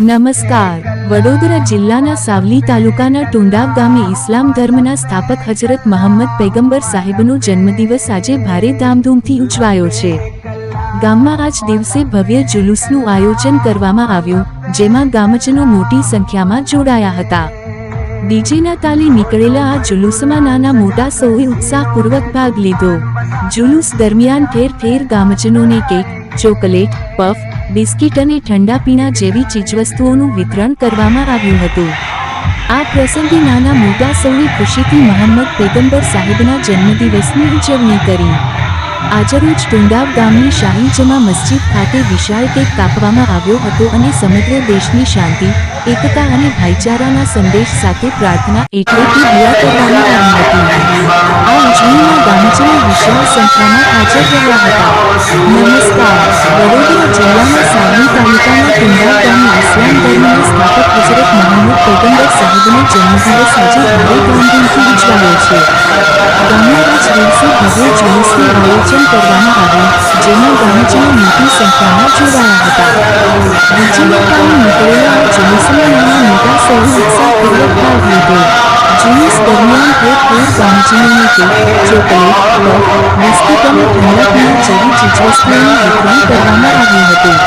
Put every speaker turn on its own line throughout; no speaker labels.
નમસ્કાર. વડોદરા જિલ્લાના સાવલી તાલુકાના ટુંડાવ ગામે ઇસ્લામ ધર્મના સ્થાપક હજરત મોહમ્મદ પૈગંબર સાહેબનો જન્મદિવસ આજે ભારે ધામધૂમથી ઉજવાયો છે. ગામમાં આજ દિવસે ભવ્ય જુલુસનું આયોજન કરવામાં આવ્યું, જેમાં ગામજનો મોટી સંખ્યામાં જોડાયા હતા. ડીજેના તાલે નીકળેલા આ જુલુસમાં નાના મોટા સૌએ ઉત્સાહપૂર્વક ભાગ લીધો. જુલુસ દરમિયાન ઠેર ઠેર ગામજનોને કેક, ચોકલેટ, પફ, બિસ્કિટ અને ઠંડા પીણા જેવી ચીજવસ્તુઓનું વિતરણ કરવામાં આવ્યું હતું. આ પ્રસંગે નાના મોટા સૌએ ખુશીથી મોહમ્મદ પૈગંબર સાહેબના જન્મદિવસની ઉજવણી કરી. આજરોજ ટુંડાવ ગામની શાહી જમા મસ્જિદ ખાતે વિશાળ કેક કાપવામાં આવ્યો હતો અને સમગ્ર દેશની શાંતિ, એકતા અને ભાઈચારાના સંદેશ સાથે પ્રાર્થના એટલે કે દુઆ કરવામાં આવી હતી. આ ઉજવણીમાં ગામજનો વિશાળ સંખ્યામાં હાજર રહ્યા હતા. નમસ્કાર. વડોદરા જિલ્લાના સાવલી તાલુકાના ટુંડાવ ગામે ઇસ્લામ ધર્મના સ્થાપક હજરત મોહમ્મદ પૈગંબર સાહેબનો જન્મદિવસ આજે ભારે ધામધૂમથી ઉજવાયો છે. ગામમાં આજ દિવસે ભવ્ય જુલુસનું આયોજન કરવામાં આવ્યું, જેમાં ગામજનો મોટી સંખ્યામાં જોડાયા હતા. ડીજેના તાલે નીકળેલા આ જુલુસમાં નાના મોટા સૌએ ઉત્સાહપૂર્વક ભાગ લીધો. જુલુસ દરમિયાન ઠેર ઠેર ગામજનોને કેક, ચોકલેટ, પફ, બિસ્કિટ અને ઠંડા પીણા જેવી ચીજવસ્તુઓનું વિતરણ કરવામાં આવ્યું હતું.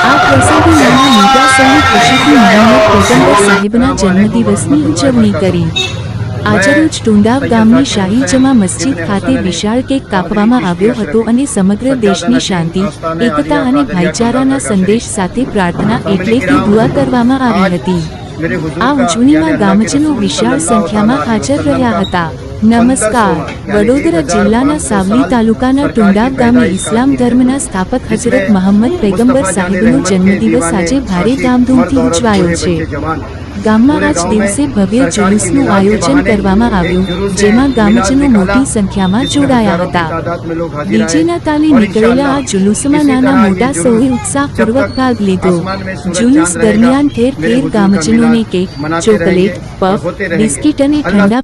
આ પ્રસંગે નાના મોટા સૌએ ખુશીથી મોહમ્મદ પૈગંબર સાહેબના જન્મદિવસની ઉજવણી કરી. આજરોજ ટુંડાવ ગામની શાહી જમા મસ્જિદ ખાતે વિશાળ કેક કાપવામાં આવ્યો હતો અને સમગ્ર દેશની શાંતિ, એકતા અને ભાઈચારાના સંદેશ સાથે પ્રાર્થના એટલે કે દુઆ કરવામાં આવી હતી. આ ઉજવણીમાં ગામજનો વિશાળ સંખ્યામાં હાજર રહ્યા હતા. નમસ્કાર. વડોદરા જિલ્લાના સાવલી તાલુકાના ટુંડાવ ગામે ઇસ્લામ ધર્મના સ્થાપક હજરત મોહમ્મદ પૈગંબર સાહેબનો જન્મદિવસ આજે ભારે ધામધૂમથી ઉજવાયો છે. ગામમાં આજ દિવસે ભવ્ય જુલુસનું આયોજન કરવામાં આવ્યું, જેમાં ગામજનો મોટી સંખ્યામાં જોડાયા હતા. ડીજેના તાલે નીકળેલા આ જુલુસમાં નાના મોટા સૌએ ઉત્સાહપૂર્વક ભાગ લીધો. જુલુસ દરમિયાન ઠેર ઠેર ગામજનોને કેક, ચોકલેટ, પફ, બિસ્કિટ અને ઠંડા